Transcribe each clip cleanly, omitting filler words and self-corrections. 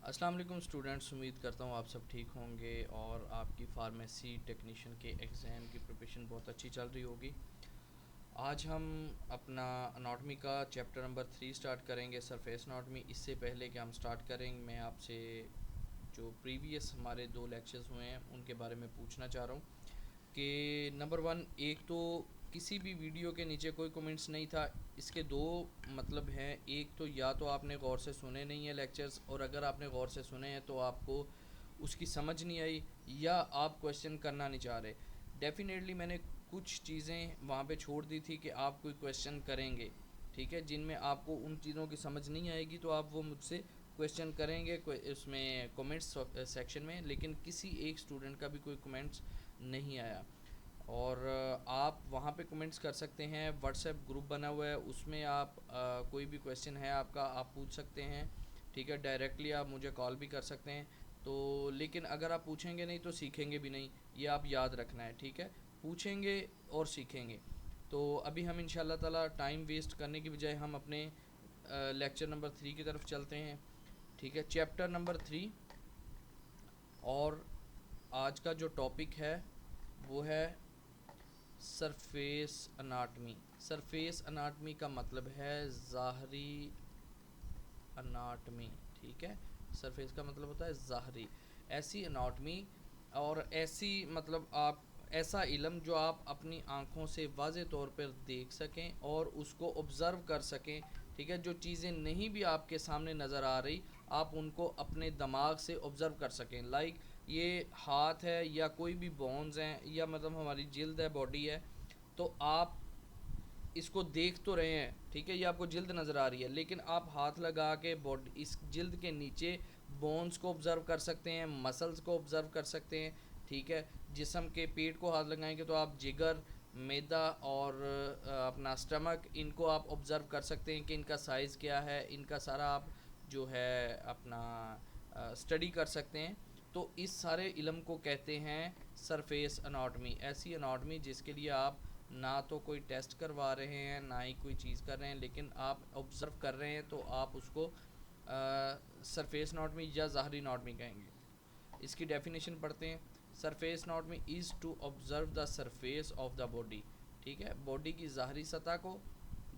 अस्सलाम वालेकुम स्टूडेंट्स, उम्मीद करता हूँ आप सब ठीक होंगे और आपकी फार्मेसी टेक्नीशियन के एग्ज़ाम की प्रिपरेशन बहुत अच्छी चल रही होगी। आज हम अपना अनाटमी का चैप्टर नंबर 3 स्टार्ट करेंगे, सरफेस अनाटमी। इससे पहले कि हम स्टार्ट करें, मैं आपसे जो प्रीवियस हमारे 2 लेक्चर्स हुए हैं उनके बारे में पूछना चाह रहा हूँ कि नंबर 1, एक तो किसी भी वीडियो के नीचे कोई कमेंट्स नहीं था। इसके दो मतलब हैं। एक तो या तो आपने गौर से सुने नहीं है लेक्चर्स, और अगर आपने गौर से सुने हैं तो आपको उसकी समझ नहीं आई, या आप क्वेश्चन करना नहीं चाह रहे। डेफिनेटली मैंने कुछ चीज़ें वहाँ पे छोड़ दी थी कि आप कोई क्वेश्चन करेंगे, ठीक है, जिनमें आपको उन चीज़ों की समझ नहीं आएगी तो आप वो मुझसे क्वेश्चन करेंगे उसमें कमेंट्स सेक्शन में। लेकिन किसी एक स्टूडेंट का भी कोई कमेंट्स नहीं आया। और आप वहाँ पे कमेंट्स कर सकते हैं। व्हाट्सएप ग्रुप बना हुआ है, उसमें आप कोई भी क्वेश्चन है आपका, आप पूछ सकते हैं, ठीक है। डायरेक्टली आप मुझे कॉल भी कर सकते हैं। तो लेकिन अगर आप पूछेंगे नहीं तो सीखेंगे भी नहीं, ये आप याद रखना है, ठीक है। पूछेंगे और सीखेंगे। तो अभी हम इंशाल्लाह ताला टाइम वेस्ट करने की बजाय हम अपने लेक्चर नंबर 3 की तरफ चलते हैं, ठीक है, चैप्टर नंबर 3। और आज का जो टॉपिक है वो है सरफेस अनाटमी। सरफेस अनाटमी का मतलब है ज़ाहरी अनाटमी, ठीक है। सरफेस का मतलब होता है ज़ाहरी, ऐसी अनाटमी, और ऐसी मतलब आप ऐसा इल्म जो आप अपनी आँखों से वाज़े तौर पर देख सकें और उसको ऑब्ज़र्व कर सकें, ठीक है। जो चीज़ें नहीं भी आपके सामने नज़र आ रही, आप उनको अपने दिमाग से ऑब्ज़र्व कर सकें। लाइक ये हाथ है या कोई भी बोन्स हैं या मतलब हमारी जिल्द है, बॉडी है, तो आप इसको देख तो रहे हैं, ठीक है, ये आपको जिल्द नज़र आ रही है, लेकिन आप हाथ लगा के बॉडी इस जिल्द के नीचे बोन्स को ऑब्ज़र्व कर सकते हैं, मसल्स को ऑब्ज़र्व कर सकते हैं, ठीक है। जिस्म के पेट को हाथ लगाएंगे तो आप जिगर, मैदा और अपना स्टमक, इनको आप ऑब्ज़र्व कर सकते हैं कि इनका साइज़ क्या है, इनका सारा आप जो है अपना स्टडी कर सकते हैं। तो इस सारे इल्म को कहते हैं सरफेस अनाटमी। ऐसी अनाटमी जिसके लिए आप ना तो कोई टेस्ट करवा रहे हैं, ना ही कोई चीज़ कर रहे हैं, लेकिन आप ऑब्ज़र्व कर रहे हैं, तो आप उसको सरफेस अनाटमी या ज़ाहरी अनाटमी कहेंगे। इसकी डेफिनेशन पढ़ते हैं। Surface anatomy is to observe the surface of the body, ठीक है, बॉडी की ज़ाहरी सतह को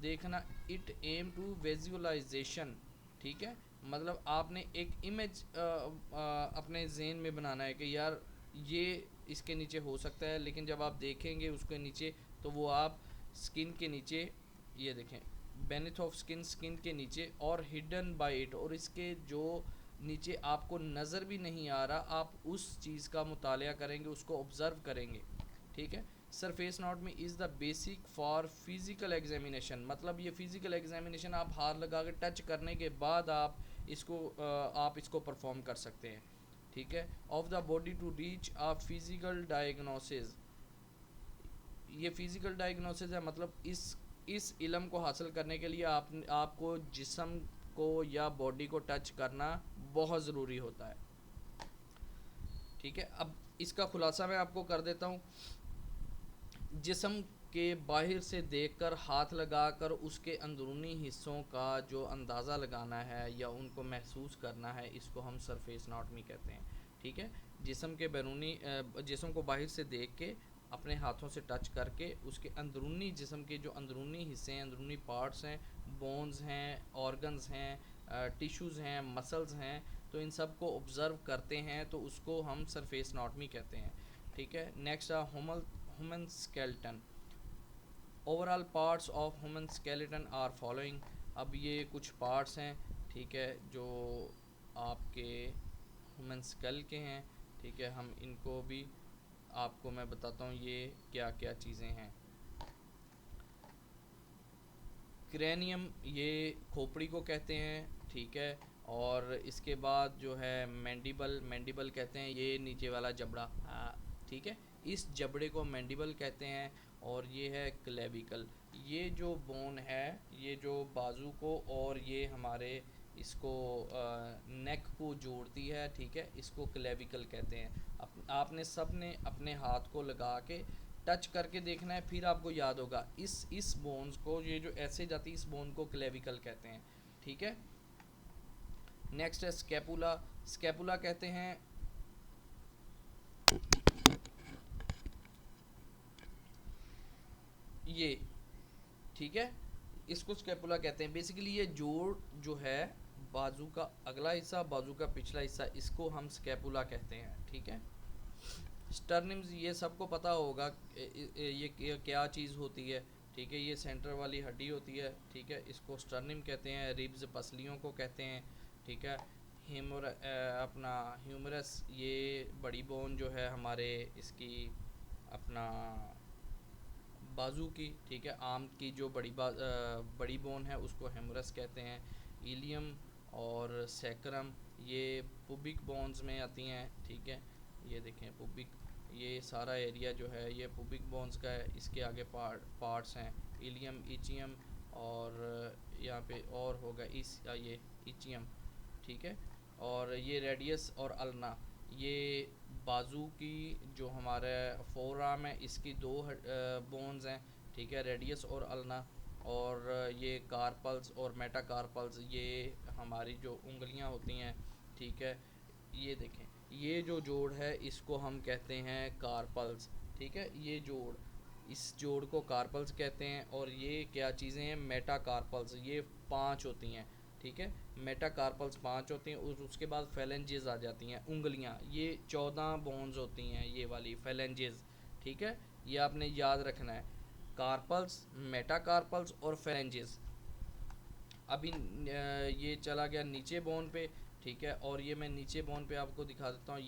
देखना। इट एम टू विजुअलाइजेशन, ठीक है, मतलब आपने एक इमेज अपने जहन में बनाना है कि यार ये इसके नीचे हो सकता है, लेकिन जब आप देखेंगे उसके नीचे तो वो आप स्किन के नीचे, ये देखें, बेनिथ ऑफ स्किन, स्किन के नीचे, और हिडन बाय इट, और इसके जो नीचे आपको नज़र भी नहीं आ रहा, आप उस चीज़ का मुतालिया करेंगे, उसको ऑब्ज़र्व करेंगे, ठीक है। Surface anatomy is the basic for physical examination, मतलब ये फ़िज़िकल एग्जामिनेशन आप हाथ लगा के टच करने के बाद आप इसको परफॉर्म कर सकते हैं, ठीक है। Of the body to reach a physical diagnosis, ये फ़िज़िकल डायग्नोसिस है, मतलब इस इल्म को हासिल करने के लिए आपको जिस्म को या बॉडी को टच करना बहुत ज़रूरी होता है, ठीक है। अब इसका खुलासा मैं आपको कर देता हूँ। जिस्म के बाहर से देखकर, हाथ लगाकर उसके अंदरूनी हिस्सों का जो अंदाज़ा लगाना है या उनको महसूस करना है, इसको हम सरफेस अनाटमी कहते हैं, ठीक है। जिस्म के बैरूनी जिस्म को बाहर से देख के अपने हाथों से टच करके उसके अंदरूनी जिस्म के जो अंदरूनी हिस्से हैं, अंदरूनी पार्ट्स हैं, बोन्स हैं, ऑर्गन्स हैं, टिश्यूज़ हैं, मसल्स हैं, तो इन सब को ऑब्ज़र्व करते हैं, तो उसको हम सरफेस अनाटमी कहते हैं, ठीक है। Next human skeleton. Overall parts of human skeleton are following. अब ये कुछ पार्ट्स हैं, ठीक है, जो आपके ह्यूमन स्केल के हैं, ठीक है। हम इनको भी आपको मैं बताता हूँ ये क्या क्या चीज़ें हैं। क्रेनियम, ये खोपड़ी को कहते हैं, ठीक है। और इसके बाद जो है मैंडिबल, मैंडिबल कहते हैं ये नीचे वाला जबड़ा, ठीक है, इस जबड़े को मैंडिबल कहते हैं। और ये है क्लेविकल, ये जो बोन है, ये जो बाजू को और ये हमारे इसको नेक को जोड़ती है, ठीक है, इसको क्लेविकल कहते हैं। आपने सब ने अपने हाथ को लगा के टच करके देखना है, फिर आपको याद होगा इस बोन्स को, ये जो ऐसे जाती है, इस बोन को क्लेविकल कहते हैं, ठीक है। नेक्स्ट है स्कैपुला। स्कैपुला कहते हैं ये, ठीक है, इसको स्कैपुला कहते हैं। बेसिकली ये जोड़ जो है, बाजू का अगला हिस्सा, बाजू का पिछला हिस्सा, इसको हम स्कैपुला कहते हैं, ठीक है। स्टर्निम्स ये सबको पता होगा ये क्या चीज़ होती है, ठीक है। ये सेंटर वाली हड्डी होती है, ठीक है, इसको स्टर्निम कहते हैं। रिब्स पसलियों को कहते हैं, ठीक है। अपना ह्यूमरस, ये बड़ी बोन जो है हमारे इसकी अपना बाजू की, ठीक है, आर्म की जो बड़ी बोन है उसको हेमरस कहते हैं। इलियम और सैक्रम ये पुबिक बोन्स में आती हैं, ठीक है। ये देखें पुबिक, ये सारा एरिया जो है ये पुबिक बोन्स का है। इसके आगे पार्ट्स हैं इलियम, इचियम, और यहाँ पे और होगा ये इचियम, ठीक है। और ये रेडियस और अल्ना, ये बाजू की जो हमारे फोर आर्म है इसकी दो बोन्स हैं, ठीक है, रेडियस और अल्ना। और ये कार्पल्स और मेटाकार्पल्स, ये हमारी जो उंगलियां होती हैं, ठीक है। ये देखें, ये जो जोड़ है इसको हम कहते हैं कार्पल्स, ठीक है। ये जोड़, इस जोड़ को कार्पल्स कहते हैं। और ये क्या चीज़ें हैं, मेटाकार्पल्स, ये 5 होती हैं, ठीक है। मेटाकार्पल्स 5 होती हैं, उसके बाद फेलेंजेस आ जाती हैं, उंगलियां, ये 14 बोन्स होती हैं, ये वाली फेलेंजेस, ठीक है। ये आपने याद रखना है, कार्पल्स, मेटाकार्पल्स और फेलेंजेस। अभी ये चला गया नीचे बोन पे, ठीक है। और ये मैं नीचे बोन पे आपको दिखा देता हूँ।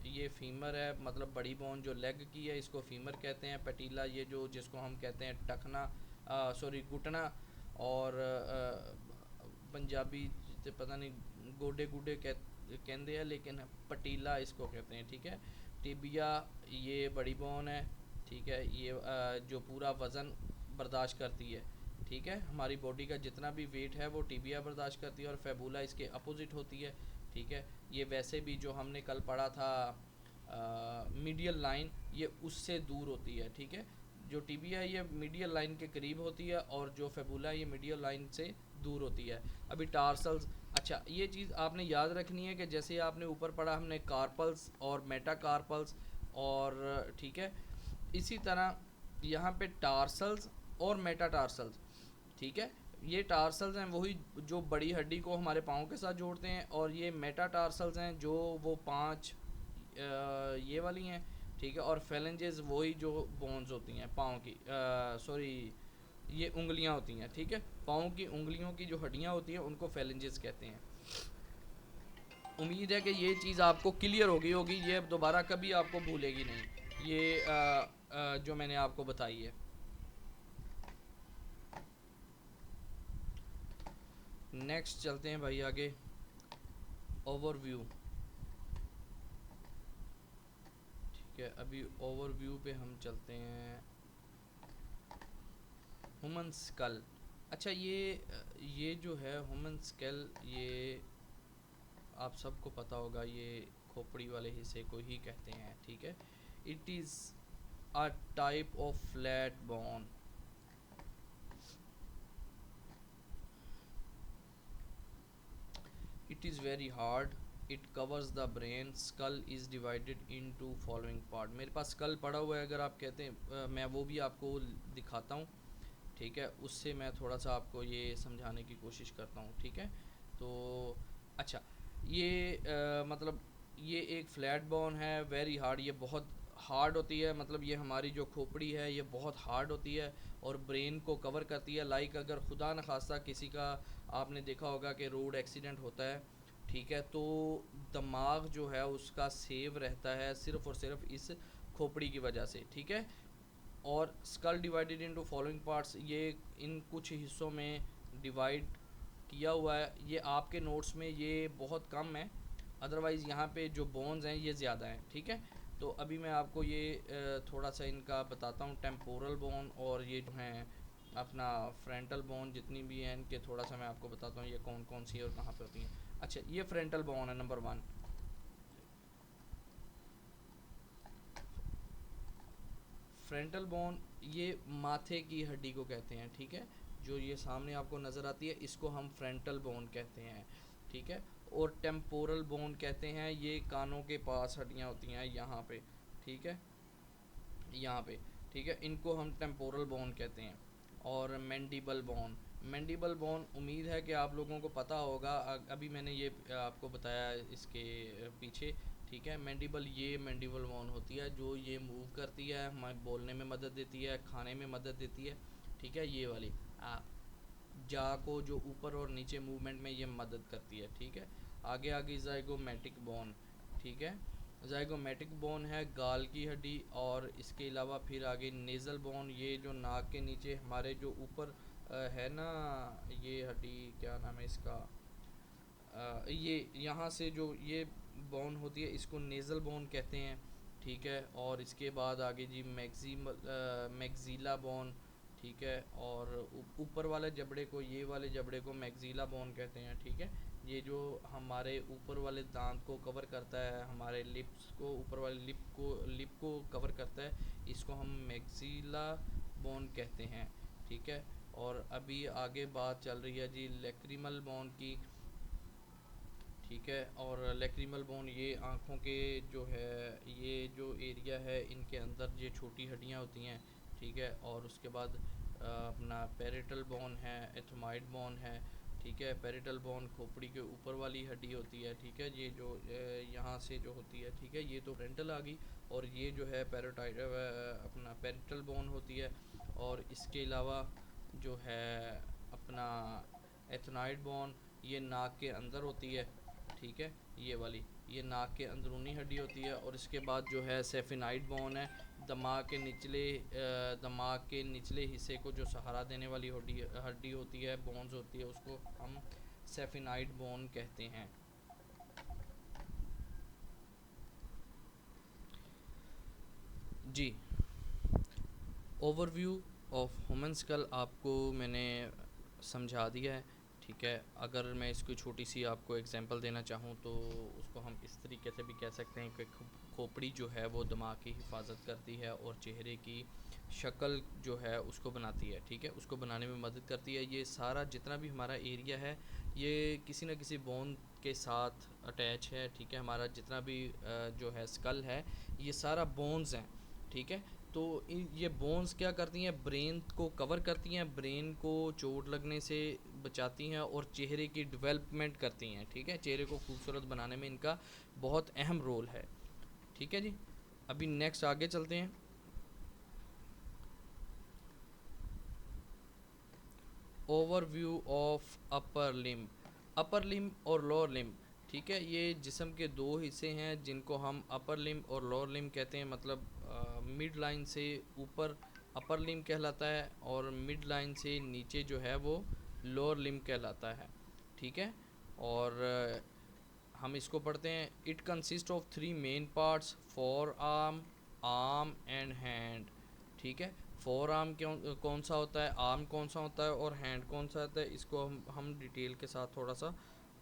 ये फीमर है, मतलब बड़ी बोन जो लेग की है इसको फीमर कहते हैं। पटीला, ये जो जिसको हम कहते हैं टखना, सॉरी घुटना, और पंजाबी ते पता नहीं गोडे गुडे कहते हैं, लेकिन पटीला इसको कहते हैं, ठीक है। टिबिया, ये बड़ी बोन है, ठीक है। ये जो पूरा वज़न बर्दाश्त करती है, ठीक है। हमारी बॉडी का जितना भी वेट है वो टिबिया बर्दाश्त करती है, और फेबुला इसके अपोजिट होती है, ठीक है। ये वैसे भी जो हमने कल पढ़ा था मीडियल लाइन, ये उससे दूर होती है, ठीक है। जो टिबिया है ये मीडियल लाइन के करीब होती है, और जो फेबुला है ये मीडियल लाइन से दूर होती है। अभी टार्सल्स, अच्छा ये चीज़ आपने याद रखनी है कि जैसे आपने ऊपर पढ़ा हमने कार्पल्स और मेटाकार्पल्स, और ठीक है, इसी तरह यहाँ पे टार्सल्स और मेटाटार्सल्स, ठीक है। ये टार्सल्स हैं वही जो बड़ी हड्डी को हमारे पाँव के साथ जोड़ते हैं, और ये मेटाटार्सल्स हैं जो वो 5 ये वाली हैं, ठीक है। और फेलेंजेस वही जो बोन्स होती हैं पाँव की, सॉरी ये उंगलियां होती हैं, ठीक है। पाँव की उंगलियों की जो हड्डियां होती हैं उनको फेलेंजेस कहते हैं। उम्मीद है कि ये चीज़ आपको क्लियर होगी, ये दोबारा कभी आपको भूलेगी नहीं, ये जो मैंने आपको बताई है। नेक्स्ट चलते हैं भाई आगे, ओवरव्यू, ठीक है। अभी ओवरव्यू पे हम चलते हैं। ह्यूमन स्कल, अच्छा ये जो है ह्यूमन स्कल, ये आप सबको पता होगा, ये खोपड़ी वाले हिस्से को ही कहते हैं, ठीक है। It is a type of flat bone, it is very hard, it covers the brain, skull is divided into following part. मेरे पास स्कल पड़ा हुआ है, अगर आप कहते हैं मैं वो भी आपको दिखाता हूँ, ठीक है। उससे मैं थोड़ा सा आपको ये समझाने की कोशिश करता हूँ, ठीक है। तो अच्छा, ये मतलब ये एक फ्लैट बोन है, वेरी हार्ड, ये बहुत हार्ड होती है, मतलब ये हमारी जो खोपड़ी है ये बहुत हार्ड होती है, और ब्रेन को कवर करती है। लाइक अगर खुदा न खास्ता किसी का, आपने देखा होगा कि रोड एक्सीडेंट होता है, ठीक है, तो दिमाग जो है उसका सेव रहता है सिर्फ़ और सिर्फ इस खोपड़ी की वजह से, ठीक है। और skull divided into following parts, ये इन कुछ हिस्सों में डिवाइड किया हुआ है। ये आपके नोट्स में ये बहुत कम है, अदरवाइज़ यहाँ पे जो बोन्स हैं ये ज़्यादा हैं, ठीक है। तो अभी मैं आपको ये थोड़ा सा इनका बताता हूँ, टेम्पोरल बोन और ये जो हैं अपना फ्रंटल बोन, जितनी भी हैं इनके थोड़ा सा मैं आपको बताता हूँ ये कौन कौन सी है और कहाँ पे होती हैं। अच्छा, ये फ्रंटल बोन है नंबर 1, फ्रंटल बोन, ये माथे की हड्डी को कहते हैं, ठीक है। जो ये सामने आपको नज़र आती है इसको हम फ्रंटल बोन कहते हैं, ठीक है। और टेम्पोरल बोन कहते हैं, ये कानों के पास हड्डियाँ होती हैं यहाँ पे, ठीक है, यहाँ पे, ठीक है, इनको हम टेम्पोरल बोन कहते हैं। और मैंडिबल बोन, मैंडिबल बोन उम्मीद है कि आप लोगों को पता होगा, अभी मैंने ये आपको बताया इसके पीछे, ठीक है। मैंडिबल, ये मैंडिबल बोन होती है जो ये मूव करती है, हमें बोलने में मदद देती है, खाने में मदद देती है, ठीक है, ये वाली जा को जो ऊपर और नीचे मूवमेंट में ये मदद करती है, ठीक है। आगे आगे ज़ाइगोमैटिक बोन, ठीक है, ज़ाइगोमैटिक बोन है गाल की हड्डी। और इसके अलावा फिर आगे नेज़ल बोन, ये जो नाक के नीचे हमारे जो ऊपर है ना, ये हड्डी क्या नाम है इसका, ये यहाँ से जो ये बोन होती है इसको नेज़ल बोन कहते हैं, ठीक है। और इसके बाद आगे जी मैक्सिला बोन, ठीक है। और ऊपर वाले जबड़े को, ये वाले जबड़े को मैक्सिला बोन कहते हैं, ठीक है। ये जो हमारे ऊपर वाले दांत को कवर करता है, हमारे लिप्स को, ऊपर वाले लिप को कवर करता है, इसको हम मैक्सिला बोन कहते हैं, ठीक है। और अभी आगे बात चल रही है जी लैक्रिमल बोन की, ठीक है। और लैक्रिमल बोन ये आँखों के जो है, ये जो एरिया है इनके अंदर ये छोटी हड्डियाँ होती हैं, ठीक है। और उसके बाद अपना पेरिटल बोन है, एथमाइड बोन है, ठीक है। पेरिटल बोन खोपड़ी के ऊपर वाली हड्डी होती है, ठीक है, ये जो यहाँ से जो होती है, ठीक है, ये तो फ्रंटल आ गई। और ये जो है पैरोटाइड अपना पेरिटल बोन होती है। और इसके अलावा जो है अपना एथनाइड बोन, ये नाक के अंदर होती है, ठीक है, ये वाली, ये नाक के अंदरूनी हड्डी होती है। और इसके बाद जो है सेफिनाइड बोन है, दिमाग के निचले हिस्से को जो सहारा देने वाली हड्डी होती है, बोन्स होती है, उसको हम सेफिनाइड बोन कहते हैं। जी, ओवरव्यू ऑफ ह्यूमन स्कल आपको मैंने समझा दिया है, ठीक है। अगर मैं इसको छोटी सी आपको एग्जांपल देना चाहूँ तो उसको हम इस तरीके से भी कह सकते हैं कि खोपड़ी जो है वो दिमाग की हिफाजत करती है और चेहरे की शक्ल जो है उसको बनाती है, ठीक है, उसको बनाने में मदद करती है। ये सारा जितना भी हमारा एरिया है ये किसी न किसी बोन के साथ अटैच है, ठीक है। हमारा जितना भी जो है स्कल है ये सारा बोन्स हैं, ठीक है। तो ये बोन्स क्या करती हैं, ब्रेन को कवर करती हैं, ब्रेन को चोट लगने से बचाती हैं और चेहरे की डेवलपमेंट करती हैं, ठीक है। चेहरे को खूबसूरत बनाने में इनका बहुत अहम रोल है, ठीक है जी। अभी नेक्स्ट आगे चलते हैं। Overview of upper limb, upper limb और लोअर लिम्ब, ठीक है, ये जिस्म के दो हिस्से हैं जिनको हम अपर लिम्ब और लोअर लिम्ब कहते हैं। मतलब मिड लाइन से ऊपर अपर लिम्ब कहलाता है और मिड लाइन से नीचे जो है वो लोअर लिम्ब कहलाता है, ठीक है। और हम इसको पढ़ते हैं। It consist of 3 main parts, four arm and hand, ठीक है। फोर आर्म कौन सा होता है, आर्म कौन सा होता है और हैंड कौन सा होता है, इसको हम डिटेल के साथ थोड़ा सा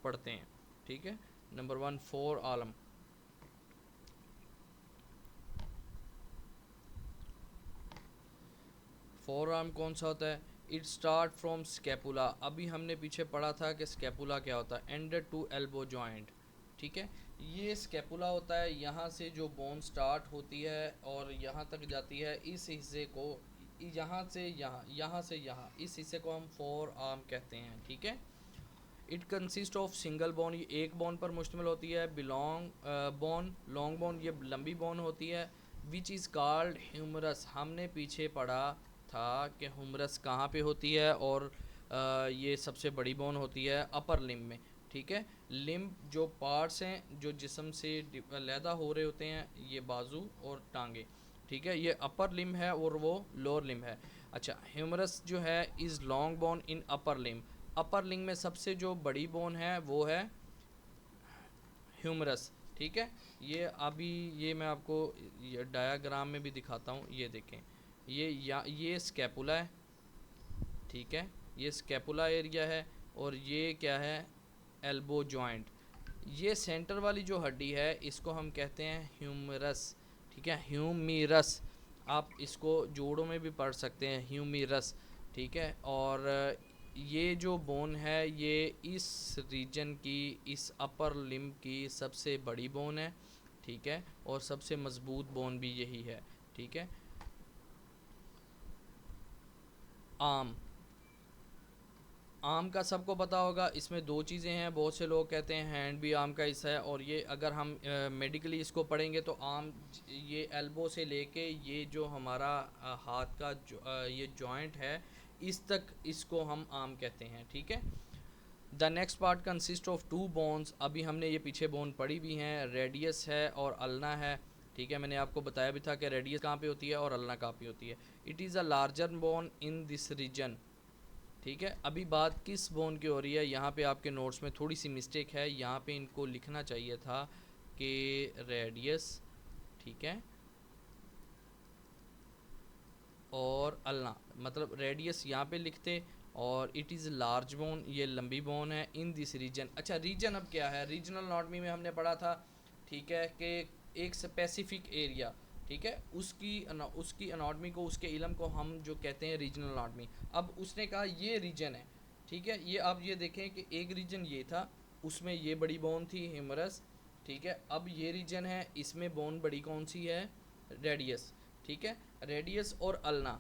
पढ़ते हैं, ठीक है। Number 1, four arm. Four arm कौन सा होता है, इट स्टार्ट फ्रॉम स्कैपुला, अभी हमने पीछे पढ़ा था कि स्कैपुला क्या होता है, एंडर टू एल्बो जॉइंट, ठीक है। ये स्कैपुला होता है, यहाँ से जो बोन स्टार्ट होती है और यहाँ तक जाती है, इस हिस्से को यहाँ से यहाँ, यहाँ से यहाँ, इस हिस्से को हम फोर आर्म कहते हैं, ठीक है। It consist of single bone, ये एक बोन पर मुश्तमिल होती है। बिलोंग बोन, लॉन्ग बोन, ये लंबी बोन होती है। विच इज़ कॉल्ड ह्यूमरस, हमने पीछे पढ़ा था कि ह्यूमरस कहाँ पे होती है और ये सबसे बड़ी बोन होती है अपर लिम्ब में, ठीक है। लिम्ब जो पार्ट्स हैं जो जिस्म से अलहदा हो रहे होते हैं, ये बाजू और टांगे, ठीक है, ये अपर लिम्ब है और वो लोअर लिम्ब है। अच्छा, ह्यूमरस जो है is long bone in upper limb, upper limb में सबसे जो बड़ी बोन है वो है ह्यूमरस, ठीक है। ये अभी ये मैं आपको ये डायाग्राम में भी दिखाता हूँ, ये देखें, ये स्कैपुला है, ठीक है, ये स्कैपुला एरिया है। और ये क्या है, एल्बो जॉइंट। ये सेंटर वाली जो हड्डी है इसको हम कहते हैं ह्यूमरस, ठीक है, ह्यूमीरस, आप इसको जोड़ों में भी पढ़ सकते हैं, ह्यूमीरस, ठीक है। और ये जो बोन है ये इस रीजन की, इस अपर लिम्ब की सबसे बड़ी बोन है, ठीक है, और सबसे मजबूत बोन भी यही है, ठीक है। आम, आम का सबको पता होगा, इसमें दो चीज़ें हैं, बहुत से लोग कहते हैं हैंड भी आम का हिस्सा है, और ये अगर हम मेडिकली इसको पढ़ेंगे तो आम ये एल्बो से लेके ये जो हमारा हाथ का ये जॉइंट है इस तक, इसको हम आम कहते हैं, ठीक है। The next part consist of two bones, अभी हमने ये पीछे बोन पढ़ी भी हैं, रेडियस है और अल्ना है, ठीक है। मैंने आपको बताया भी था कि रेडियस कहाँ पे होती है और अल्ना कहाँ पे होती है। It is a larger bone in this region, ठीक है। अभी बात किस बोन की हो रही है, यहाँ पे आपके नोट्स में थोड़ी सी मिस्टेक है, यहाँ पे इनको लिखना चाहिए था कि रेडियस, ठीक है, और अल्ना, मतलब रेडियस यहाँ पे लिखते, और इट इज़ लार्ज बोन, ये लंबी बोन है, इन दिस रीजन। अच्छा, रीजन अब क्या है, रीजनल अनाटॉमी में हमने पढ़ा था, ठीक है, कि एक स्पेसिफिक एरिया, ठीक है, उसकी अनाटॉमी को, उसके इलम को हम जो कहते हैं रीजनल अनाटॉमी। अब उसने कहा ये रीजन है, ठीक है, ये आप ये देखें कि एक रीजन ये था, उसमें ये बड़ी बोन थी ह्यूमरस, ठीक है। अब ये रीजन है, इसमें बोन बड़ी कौन सी है, रेडियस, ठीक है। रेडियस और अल्ना,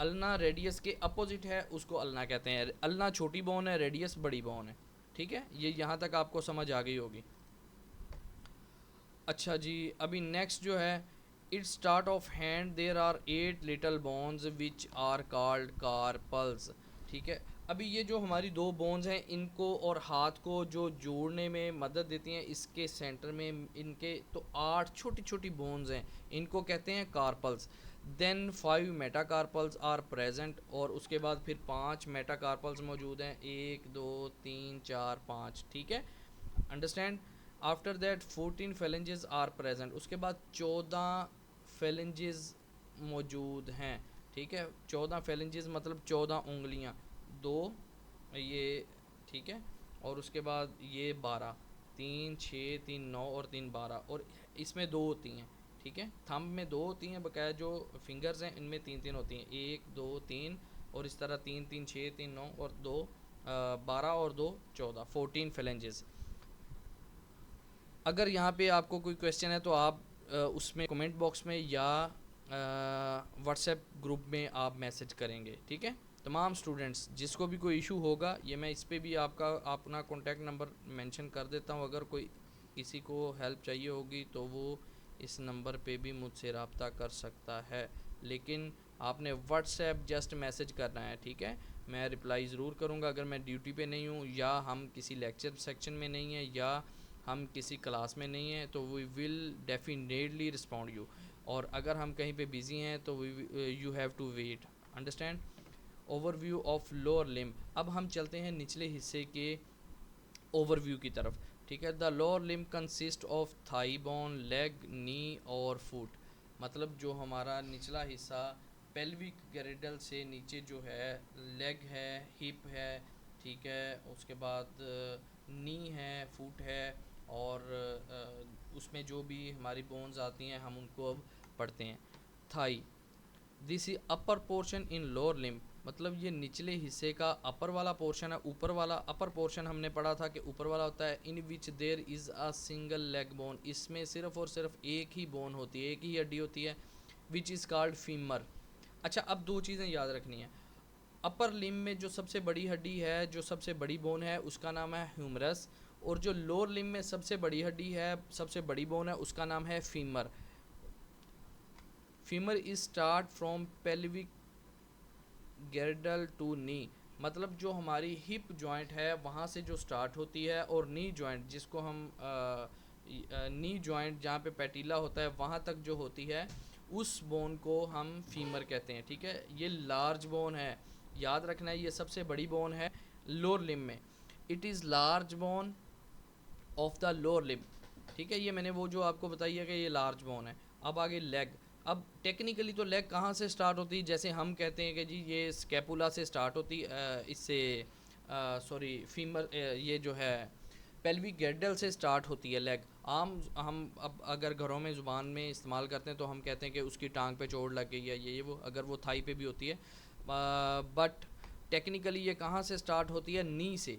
अल्ना रेडियस के अपोजिट है, उसको अल्ना कहते हैं। अल्ना छोटी बोन है, रेडियस बड़ी बोन है, ठीक है। ये यहाँ तक आपको समझ आ गई होगी। अच्छा जी, अभी नेक्स्ट जो है, it start of hand there are 8 little bones which are called carpals, ठीक है। अभी ये जो हमारी दो बोन्स हैं, इनको और हाथ को जो जोड़ने में मदद देती हैं, इसके सेंटर में इनके तो 8 छोटी छोटी बोन्स हैं, इनको कहते हैं carpals. Then 5 metacarpals are present, और उसके बाद फिर 5 मेटाकार्पल्स मौजूद हैं, 1 2 3 4 5, ठीक है, understand. After that 14 phalanges are present, उसके बाद 14 फेलेंजेस मौजूद हैं, ठीक है। 14 फेलेंजेस मतलब 14 उंगलियां, दो ये, ठीक है, और उसके बाद ये 12, 3 6 3 9 और 3 12, और इसमें दो होती हैं, ठीक है। थंब में दो होती हैं बकाया, जो फिंगर्स हैं इनमें तीन तीन होती हैं, 1 2 3, और इस तरह 3 3 6 3 9 और 2 12 और 2 14, 14 फेलेंजेस। अगर यहाँ पे आपको कोई क्वेश्चन है तो आप उसमें कमेंट बॉक्स में या व्हाट्सएप ग्रुप में आप मैसेज करेंगे, ठीक है। तमाम स्टूडेंट्स जिसको भी कोई इशू होगा, ये मैं इस पे भी आपका अपना कॉन्टैक्ट नंबर मेंशन कर देता हूँ, अगर कोई किसी को हेल्प चाहिए होगी तो वो इस नंबर पे भी मुझसे रब्ता कर सकता है, लेकिन आपने व्हाट्सएप जस्ट मैसेज करना है, ठीक है। मैं रिप्लाई ज़रूर करूँगा, अगर मैं ड्यूटी पे नहीं हूँ या हम किसी लेक्चर सेक्शन में नहीं हैं या हम किसी क्लास में नहीं हैं, तो we will definitely respond you, और अगर हम कहीं पे बिज़ी हैं तो you have to wait, understand. Overview of lower limb, अब हम चलते हैं निचले हिस्से के ओवरव्यू की तरफ, ठीक है। The lower limb consist of thigh bone, leg, knee और फुट, मतलब जो हमारा निचला हिस्सा पेल्विक गिरिडल से नीचे जो है, लेग है, हिप है, ठीक है, उसके बाद नी है, फुट है, और उसमें जो भी हमारी बोन्स आती हैं हम उनको अब पढ़ते हैं। Thigh, this is upper portion in lower limb, मतलब ये निचले हिस्से का अपर वाला पोर्शन है। ऊपर वाला अपर पोर्शन हमने पढ़ा था कि ऊपर वाला होता है, in which there is a single leg bone, इसमें सिर्फ और सिर्फ एक ही बोन होती है, एक ही हड्डी होती है, विच इज़ कॉल्ड फीमर। अच्छा, अब दो चीज़ें याद रखनी है, अपर लिम्ब में जो सबसे बड़ी हड्डी है, जो सबसे बड़ी बोन है, उसका नाम है ह्यूमरस, और जो लोअर लिम्ब में सबसे बड़ी हड्डी है, सबसे बड़ी बोन है, उसका नाम है femur. Femur is start from pelvic girdle to knee, मतलब जो हमारी हिप जॉइंट है वहाँ से जो स्टार्ट होती है, और नी जॉइंट जिसको हम नी जॉइंट जहाँ पे पैटिला होता है वहाँ तक जो होती है, उस बोन को हम फीमर कहते हैं, ठीक है। ये लार्ज बोन है, याद रखना है, ये सबसे बड़ी बोन है लोअर लिम्ब में। It is large bone of the lower limb, ठीक है। ये मैंने वो जो आपको बताई है कि ये लार्ज बोन है। अब आगे लेग, अब टेक्निकली तो लेग कहाँ से स्टार्ट होती है, जैसे हम कहते हैं कि जी ये स्कैपुला से स्टार्ट होती, इससे सॉरी फीमर, ये जो है पेल्विक गिरडल से स्टार्ट होती है लेग। आम हम अब अगर घरों में ज़ुबान में इस्तेमाल करते हैं तो हम कहते हैं कि उसकी टांग पे चोट लग गई है, ये वो, अगर वो थाई पे भी होती है, बट टेक्निकली ये कहाँ से स्टार्ट होती है, नी से,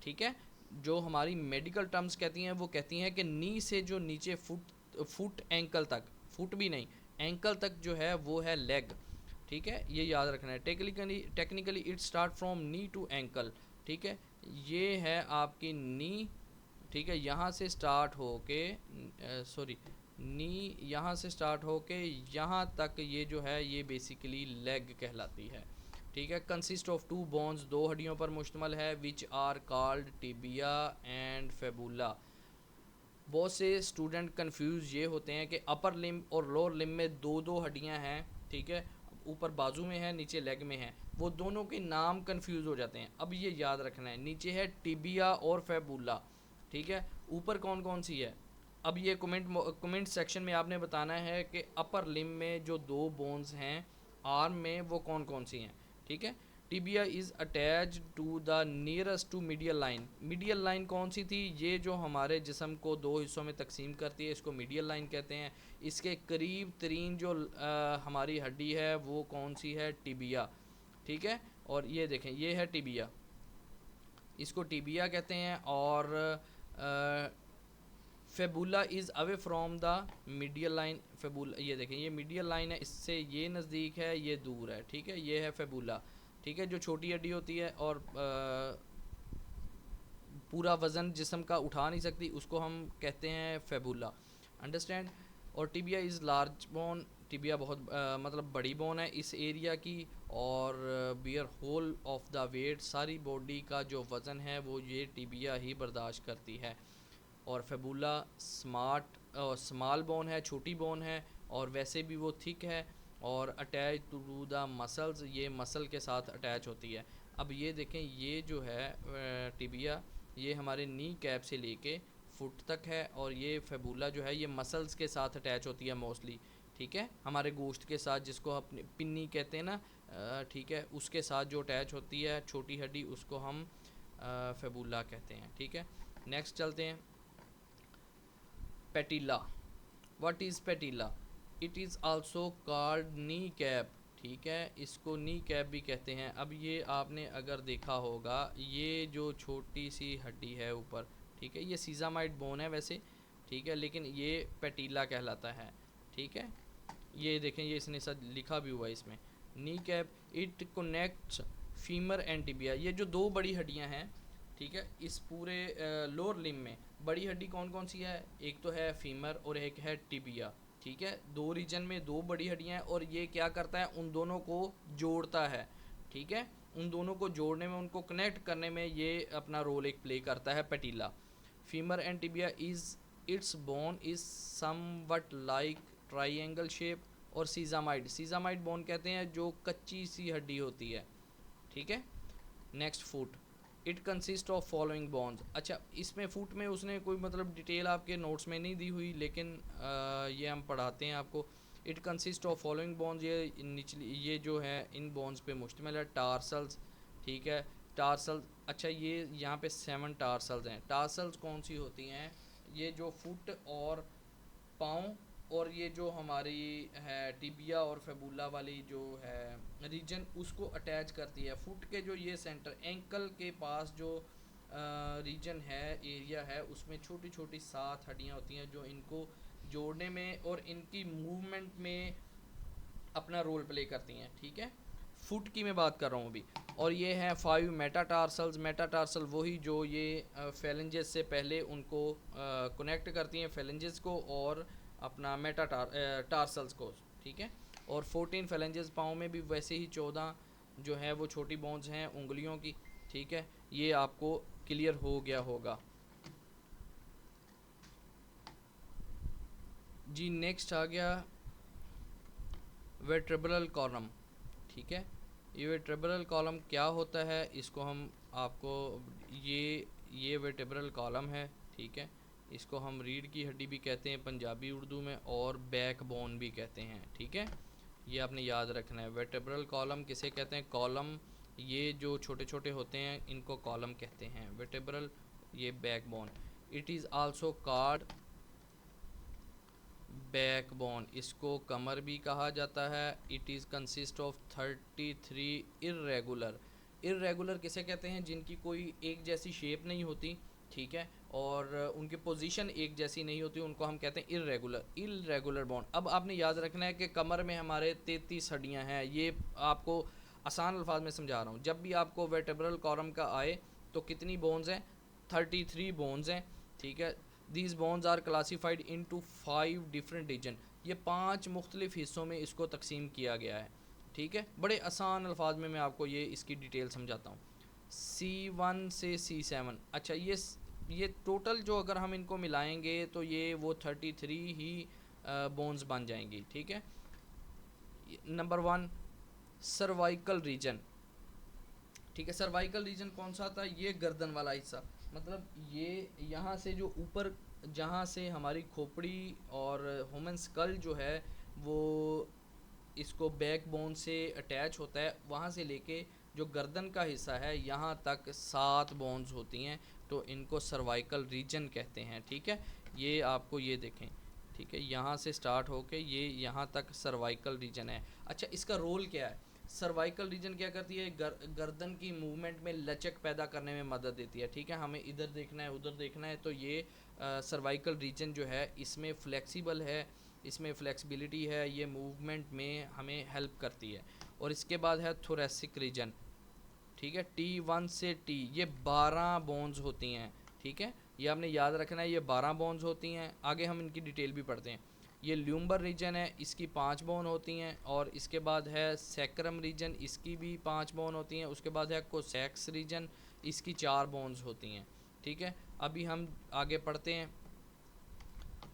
ठीक है। जो हमारी मेडिकल टर्म्स कहती हैं वो कहती हैं कि नी से जो नीचे फुट एंकल तक, फुट भी नहीं, एंकल तक जो है वो है लेग, ठीक है, ये याद रखना है। Technically it start from knee to ankle, ठीक है, ये है आपकी नी, ठीक है, यहाँ से स्टार्ट हो के सॉरी नी यहाँ से स्टार्ट हो के यहाँ तक ये जो है ये बेसिकली लेग कहलाती है, ठीक है। कंसिस्ट ऑफ टू बोन्स, दो हड्डियों पर मुश्तमल है, which are called tibia and fibula. बहुत से स्टूडेंट कंफ्यूज ये होते हैं कि अपर लिम्ब और लोअर लिम्ब में दो दो हड्डियां हैं, ठीक है, ऊपर बाजू में है, नीचे लेग में है, वो दोनों के नाम कंफ्यूज हो जाते हैं। अब ये याद रखना है, नीचे है टिबिया और फेबुला, ठीक है, ऊपर कौन कौन सी है। अब ये कमेंट सेक्शन में आपने बताना है कि अपर लिम्ब में जो दो बोन्स हैं आर्म में वो कौन कौन सी हैं, ठीक है। Tibia is attach to the nearest to medial line, medial line कौन सी थी, ये जो हमारे जिस्म को दो हिस्सों में तकसीम करती है इसको मीडियल लाइन कहते हैं। इसके करीब तरीन जो हमारी हड्डी है वो कौन सी है, टिबिया, ठीक है। और ये देखें ये है टिबिया, इसको टिबिया कहते हैं। और fabula is away from the medial line, fabula ये देखें ये मीडियल लाइन है, इससे ये नज़दीक है ये दूर है, ठीक है, ये है फेबुला, ठीक है, जो छोटी हड्डी होती है और पूरा वज़न जिस्म का उठा नहीं सकती उसको हम कहते हैं फेबुला, अंडरस्टैंड। और tibia is large bone, tibia बहुत मतलब बड़ी बोन है इस एरिया की, और bear whole of the weight, सारी बॉडी का जो वज़न है वो ये टिबिया ही बर्दाश्त करती है। और फेबुला स्मॉल बोन है, छोटी बोन है, और वैसे भी वो थिक है और अटैच टू द मसल्स, ये मसल के साथ अटैच होती है। अब ये देखें ये जो है टिबिया ये हमारे नी कैप से लेके फुट तक है, और ये फेबुला जो है ये मसल्स के साथ अटैच होती है मोस्टली, ठीक है, हमारे गोश्त के साथ जिसको अपनी पिन्नी कहते हैं ना, ठीक है, उसके साथ जो अटैच होती है छोटी हड्डी उसको हम फेबुला कहते हैं, ठीक है। नेक्स्ट चलते हैं, patella. What is patella, it is also called knee cap, ठीक है, इसको नी कैप भी कहते हैं। अब ये आपने अगर देखा होगा ये जो छोटी सी हड्डी है ऊपर, ठीक है, ये सीजामाइड बोन है वैसे, ठीक है, लेकिन ये पेटिला कहलाता है, ठीक है। ये देखें ये इसने सच लिखा भी हुआ है इसमें, knee cap, it connects femur and tibia, ये जो दो बड़ी हड्डियां हैं, ठीक है, इस पूरे लोअर लिम्ब में बड़ी हड्डी कौन कौन सी है, एक तो है फीमर और एक है टिबिया, ठीक है, दो रीजन में दो बड़ी हड्डियां हैं, और ये क्या करता है उन दोनों को जोड़ता है, ठीक है, उन दोनों को जोड़ने में उनको कनेक्ट करने में ये अपना रोल एक प्ले करता है patella. Femur and tibia is its bone is somewhat like triangle shape, और सीजामाइड बोन कहते हैं जो कच्ची सी हड्डी होती है, ठीक है। Next foot, it consist of following bones, अच्छा इसमें फुट में उसने कोई मतलब डिटेल आपके नोट्स में नहीं दी हुई, लेकिन ये हम पढ़ाते हैं आपको। It consist of following bones, ये निचली ये जो है इन बोन्स पे मुश्तमिल है, टार्सल्स, ठीक है, टार्सल्स, अच्छा ये यहाँ पे 7 टार्सल्स हैं। टार्सल्स कौन सी होती हैं, ये जो फुट और पाँव और ये जो हमारी है टिबिया और फेबुला वाली जो है रीजन उसको अटैच करती है। फुट के जो ये सेंटर एंकल के पास जो रीजन है एरिया है उसमें छोटी छोटी 7 हड्डियाँ होती हैं जो इनको जोड़ने में और इनकी मूवमेंट में अपना रोल प्ले करती हैं, ठीक है। फुट की मैं बात कर रहा हूँ अभी। और ये हैं 5 मेटाटार्सल्स, मेटाटार्सल वही जो ये फेलेंजेस से पहले उनको कनेक्ट करती हैं फेलेंजेस को और अपना टार्सल्स को, ठीक है। और 14 फेलेंजेस, पाँव में भी वैसे ही 14 जो है वो छोटी बोन्स हैं उंगलियों की, ठीक है, ये आपको क्लियर हो गया होगा जी। नेक्स्ट आ गया वर्टेब्रल कॉलम, ठीक है, ये वर्टेब्रल कॉलम क्या होता है इसको हम आपको ये वर्टेब्रल कॉलम है, ठीक है, इसको हम रीढ़ की हड्डी भी कहते हैं पंजाबी उर्दू में, और बैक बोन भी कहते हैं, ठीक है, ये आपने याद रखना है। वर्टेब्रल कॉलम किसे कहते हैं, कॉलम ये जो छोटे छोटे होते हैं इनको कॉलम कहते हैं। वर्टेब्रल ये back bone, it is also called backbone, इसको कमर भी कहा जाता है। It is consist of 33 irregular, irregular किसे कहते हैं? जिनकी कोई एक जैसी शेप नहीं होती, ठीक है, और उनकी पोजीशन एक जैसी नहीं होती, उनको हम कहते हैं इर्रेगुलर बोन। अब आपने याद रखना है कि कमर में हमारे 33 हड्डियां हैं। ये आपको आसान अल्फाज में समझा रहा हूँ। जब भी आपको वर्टेब्रल कॉलम का आए तो कितनी बोन्स हैं? 33 बोन्स हैं, ठीक है। These bones are classified into 5 different region. ये 5 मुख्तलिफ हिस्सों में इसको तकसीम किया गया है, ठीक है। बड़े आसान अल्फाज में मैं आपको ये इसकी डिटेल समझाता हूँ। C1 से C7, अच्छा ये टोटल जो अगर हम इनको मिलाएंगे तो ये वो 33 ही बोन्स बन जाएंगी, ठीक है। नंबर 1, सर्वाइकल रीजन, ठीक है। सर्वाइकल रीजन कौन सा था? ये गर्दन वाला हिस्सा, मतलब ये यहाँ से जो ऊपर, जहाँ से हमारी खोपड़ी और ह्यूमन स्कल जो है वो इसको बैक बोन से अटैच होता है, वहाँ से लेके जो गर्दन का हिस्सा है यहाँ तक 7 बोन्स होती हैं, तो इनको सर्वाइकल रीजन कहते हैं, ठीक है। ये आपको ये देखें, ठीक है, यहाँ से स्टार्ट होके ये यहाँ तक सर्वाइकल रीजन है। अच्छा, इसका रोल क्या है? सर्वाइकल रीजन क्या करती है? गर्दन की मूवमेंट में लचक पैदा करने में मदद देती है, ठीक है। हमें इधर देखना है, उधर देखना है, तो ये सर्वाइकल रीजन जो है इसमें फ्लेक्सिबल है, इसमें फ्लेक्सिबिलिटी है, ये मूवमेंट में हमें हेल्प करती है। और इसके बाद है थोरेसिक रीजन, ठीक है। T1 से T, ये 12 बोन्स होती हैं, ठीक है। ये आपने याद रखना है, ये 12 बोन्स होती हैं। आगे हम इनकी डिटेल भी पढ़ते हैं। ये ल्यूम्बर रीजन है, इसकी 5 बोन होती हैं। और इसके बाद है सैक्रम रीजन, इसकी भी 5 बोन होती हैं। उसके बाद है कोसेक्स रीजन, इसकी 4 बोन्स होती हैं, ठीक है। अभी हम आगे पढ़ते हैं।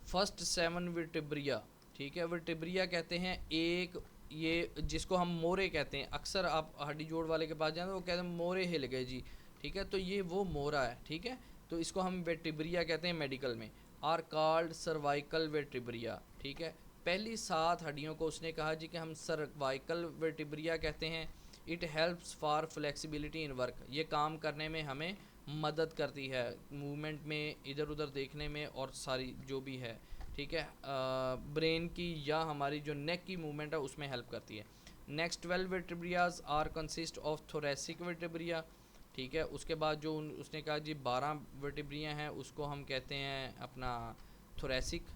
फर्स्ट 7 वर्टिब्रिया, ठीक है। वर्टिब्रिया कहते हैं एक, ये जिसको हम मोरे कहते हैं। अक्सर आप हड्डी जोड़ वाले के पास जाए तो वो कहते हैं मोरे हिल गए जी, ठीक है, तो ये वो मोरा है, ठीक है। तो इसको हम वर्टिब्रिया कहते हैं मेडिकल में। आर कॉल्ड सर्वाइकल वर्टिब्रिया, ठीक है। पहली 7 हड्डियों को उसने कहा जी कि हम सर्वाइकल वर्टिब्रिया कहते हैं। It helps for flexibility in work, ये काम करने में हमें मदद करती है, मूवमेंट में, इधर उधर देखने में, और सारी जो भी है, ठीक है। ब्रेन की या हमारी जो नेक की मूवमेंट है उसमें हेल्प करती है। Next 12 vertebrae are consist of thoracic vertebra, ठीक है। उसके बाद जो उसने कहा जी 12 वर्टिब्रिया हैं, उसको हम कहते हैं अपना थोरेसिक,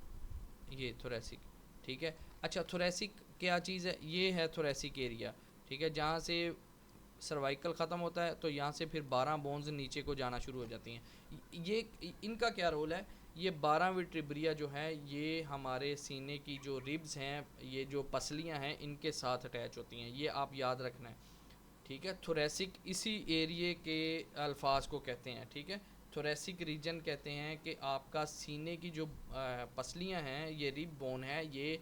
ये थोरेसिक, ठीक है। अच्छा, थोरेसिक क्या चीज़ है? ये है थोरेसिक एरिया, ठीक है, जहाँ से सर्वाइकल ख़त्म होता है, तो यहाँ से फिर 12 बोन्स नीचे को जाना शुरू हो जाती हैं। ये इनका क्या रोल है? ये 12 वर्टिब्रिया जो है ये हमारे सीने की जो रिब्स हैं, ये जो पसलियाँ हैं, इनके साथ अटैच होती हैं, ये आप याद रखना है, ठीक है। थोरेसिक इसी एरिए के अल्फाज को कहते हैं, ठीक है। थोरेसिक रीजन कहते हैं कि आपका सीने की जो पसलियाँ हैं, ये रिब बोन है, ये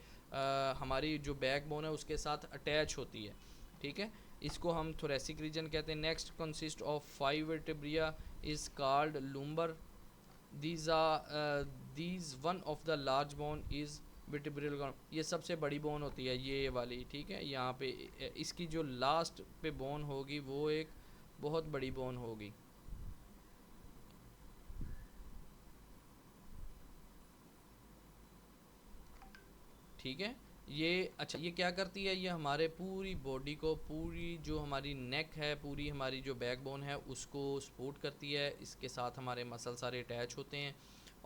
हमारी जो बैक बोन है उसके साथ अटैच होती है, ठीक है। इसको हम थोरेसिक रीजन कहते हैं। Next consist of 5 vertebra is called lumbar. These one of the large bone is vertebral bone, ये सबसे बड़ी बोन होती है ये वाली, ठीक है। यहाँ पे इसकी जो लास्ट पे बोन होगी वो एक बहुत बड़ी बोन होगी, ठीक है। ये अच्छा, ये क्या करती है? ये हमारे पूरी बॉडी को, पूरी जो हमारी नेक है, पूरी हमारी जो बैकबोन है उसको सपोर्ट करती है। इसके साथ हमारे मसल सारे अटैच होते हैं।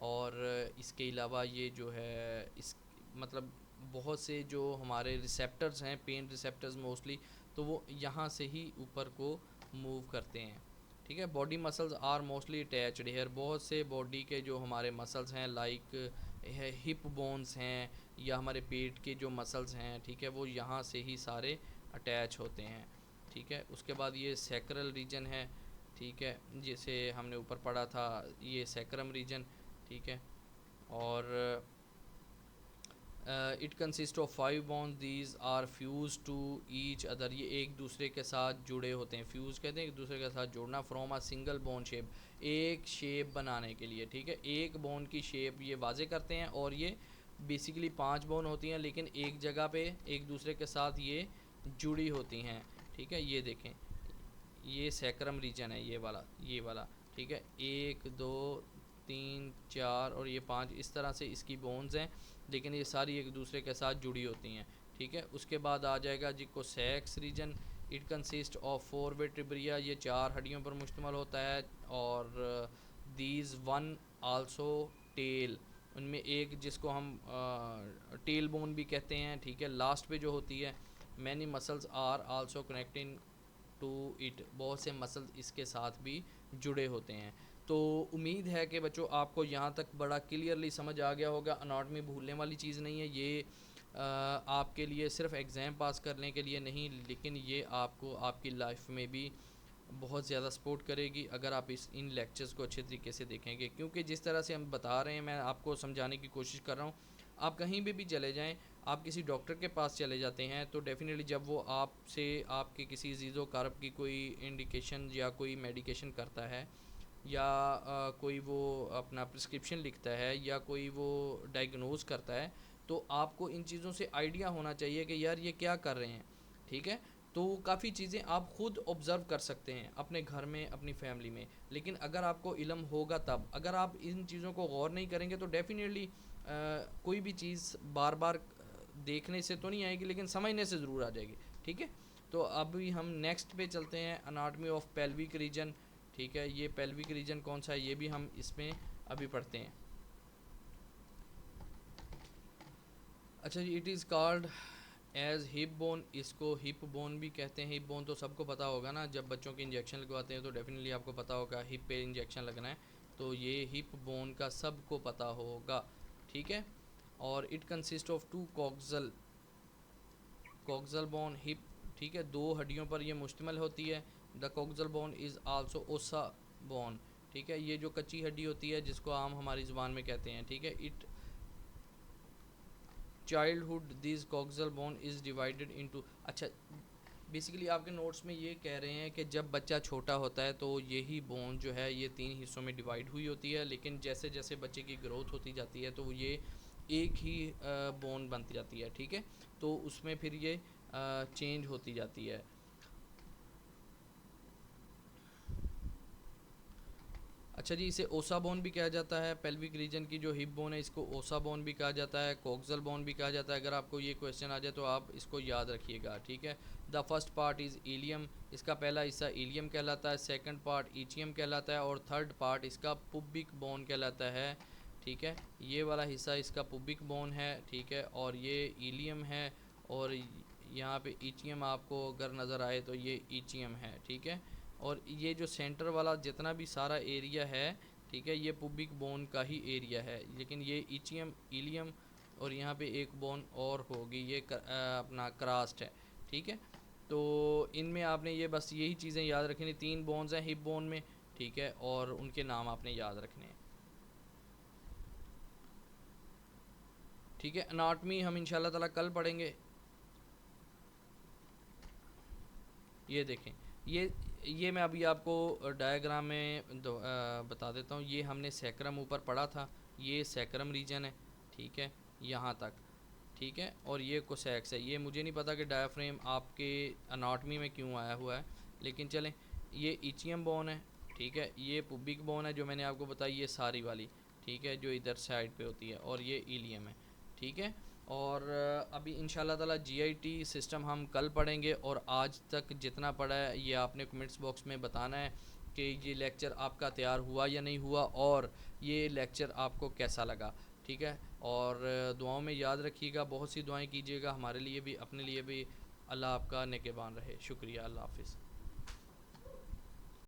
और इसके अलावा ये जो है इस मतलब बहुत से जो हमारे रिसेप्टर्स हैं, पेन रिसेप्टर्स मोस्टली, तो वो यहाँ से ही ऊपर को मूव करते हैं, ठीक है। Body muscles are mostly attached here, बहुत से बॉडी के जो हमारे मसल्स हैं, लाइक हिप बोन्स हैं या हमारे पेट के जो मसल्स हैं, ठीक है, वो यहाँ से ही सारे अटैच होते हैं, ठीक है। उसके बाद ये सैक्रल रीजन है, ठीक है, जैसे हमने ऊपर पढ़ा था, ये सैक्रम रीजन, ठीक है। और it consist of 5 bones, these are fuse to each other, ये एक दूसरे के साथ जुड़े होते हैं। फ्यूज़ कहते हैं एक दूसरे के साथ जोड़ना। From a single bone shape, एक शेप बनाने के लिए, ठीक है, एक बोन की शेप ये वाजे करते हैं। और ये बेसिकली 5 बोन होती हैं, लेकिन एक जगह पे एक दूसरे के साथ ये जुड़ी होती हैं, ठीक है। ये देखें, ये सैक्रम रीजन है, ये वाला, ठीक है। 1 2 3 4 और ये 5, इस तरह से इसकी बोन्स हैं, लेकिन ये सारी एक दूसरे के साथ जुड़ी होती हैं, ठीक है। उसके बाद आ जाएगा जी कोसेक्स रीजन। इट कंसिस्ट ऑफ 4 वर्टिब्रिया, ये 4 हड्डियों पर मुश्तमल होता है। और दीज वन आल्सो टेल, उनमें एक जिसको हम टेल बोन भी कहते हैं, ठीक है, लास्ट पे जो होती है। Many muscles are also connecting to it, बहुत से मसल्स इसके साथ भी जुड़े होते हैं। तो उम्मीद है कि बच्चों आपको यहाँ तक बड़ा क्लियरली समझ आ गया होगा। अनाटमी भूलने वाली चीज़ नहीं है ये, आपके लिए सिर्फ एग्ज़ाम पास करने के लिए नहीं, लेकिन ये आपको आपकी लाइफ में भी बहुत ज़्यादा सपोर्ट करेगी अगर आप इन लेक्चर्स को अच्छे तरीके से देखेंगे। क्योंकि जिस तरह से हम बता रहे हैं, मैं आपको समझाने की कोशिश कर रहा हूँ। आप कहीं भी चले जाएं, आप किसी डॉक्टर के पास चले जाते हैं तो डेफ़िनेटली जब वो आपसे आपके किसी ज़ीज़ो कारब की कोई इंडिकेशन या कोई मेडिकेशन करता है, या कोई वो अपना प्रिस्क्रिप्शन लिखता है, या कोई वो डायग्नोज़ करता है, तो आपको इन चीज़ों से आइडिया होना चाहिए कि यार ये क्या कर रहे हैं, ठीक है। तो काफ़ी चीज़ें आप ख़ुद ऑब्ज़र्व कर सकते हैं अपने घर में, अपनी फैमिली में। लेकिन अगर आपको इल्म होगा तब, अगर आप इन चीज़ों को गौर नहीं करेंगे तो डेफ़िनेटली कोई भी चीज़ बार बार देखने से तो नहीं आएगी, लेकिन समझने से ज़रूर आ जाएगी, ठीक है। तो अभी हम नेक्स्ट पे चलते हैं, अनाटमी ऑफ पेल्विक रीजन, ठीक है। ये पेल्विक रीजन कौन सा है ये भी हम इसमें अभी पढ़ते हैं। अच्छा जी, it is called as hip bone, इसको हिप बोन भी कहते हैं। हिप बोन तो सबको पता होगा ना, जब बच्चों के इंजेक्शन लगवाते हैं तो डेफिनेटली आपको पता होगा हिप पे इंजेक्शन लगना है, तो ये हिप बोन का सबको पता होगा, ठीक है। और it consist of 2 coxal bone hip, ठीक है, 2 हड्डियों पर ये मुश्तमिल होती है। The coxal bone is also ओसा बोन, ठीक है, ये जो कच्ची हड्डी होती है जिसको आम हमारी ज़ुबान में कहते हैं, ठीक है। It childhood this coxal bone is divided into, अच्छा बेसिकली आपके नोट्स में ये कह रहे हैं कि जब बच्चा छोटा होता है तो यही बोन जो है ये 3 हिस्सों में डिवाइड हुई होती है, लेकिन जैसे जैसे बच्चे की ग्रोथ होती जाती है तो ये एक ही बोन बनती जाती है, ठीक है। तो उसमें फिर ये चेंज होती जाती है। अच्छा जी, इसे ओसा बोन भी कहा जाता है। पेल्विक रीजन की जो हिप बोन है इसको ओसा बोन भी कहा जाता है, कॉक्सल बोन भी कहा जाता है। अगर आपको ये क्वेश्चन आ जाए तो आप इसको याद रखिएगा, ठीक है। The first part is ilium, इसका पहला हिस्सा इलियम कहलाता है, सेकंड पार्ट इचियम कहलाता है, और थर्ड पार्ट इसका पुबिक बोन कहलाता है, ठीक है। ये वाला हिस्सा इसका पुबिक बोन है, ठीक है, और ये इलियम है, और यहाँ पे इचियम आपको अगर नज़र आए तो ये इचियम है, ठीक है। और ये जो सेंटर वाला जितना भी सारा एरिया है, ठीक है, ये पुबिक बोन का ही एरिया है, लेकिन ये इचियम, इलियम, और यहाँ पे एक बोन और होगी, ये अपना क्रास्ट है, ठीक है। तो इनमें आपने ये बस यही चीज़ें याद रखनी, 3 बोन्स हैं हिप बोन में, ठीक है, और उनके नाम आपने याद रखने हैं, ठीक है। अनाटमी हम इंशाल्लाह ताला कल पढ़ेंगे। ये देखें, ये मैं अभी आपको डायग्राम में बता देता हूँ। ये हमने सैक्रम ऊपर पढ़ा था, ये सैक्रम रीजन है, ठीक है, यहाँ तक, ठीक है। और ये कोसैक्स है, ये मुझे नहीं पता कि डायाफ्रेम आपके अनाटमी में क्यों आया हुआ है, लेकिन चलें। ये इचियम बोन है, ठीक है, ये पुबिक बोन है जो मैंने आपको बताई, ये सारी वाली, ठीक है, जो इधर साइड पे होती है, और ये इलियम है, ठीक है। और अभी इंशाल्लाह ताला जीआईटी सिस्टम हम कल पढ़ेंगे, और आज तक जितना पढ़ा है ये आपने कमेंट्स बॉक्स में बताना है कि ये लेक्चर आपका तैयार हुआ या नहीं हुआ, और ये लेक्चर आपको कैसा लगा, ठीक है। और दुआओं में याद रखिएगा, बहुत सी दुआएं कीजिएगा हमारे लिए भी, अपने लिए भी। अल्लाह आपका नेगहबान रहे। शुक्रिया, अल्लाह हाफ़िज़।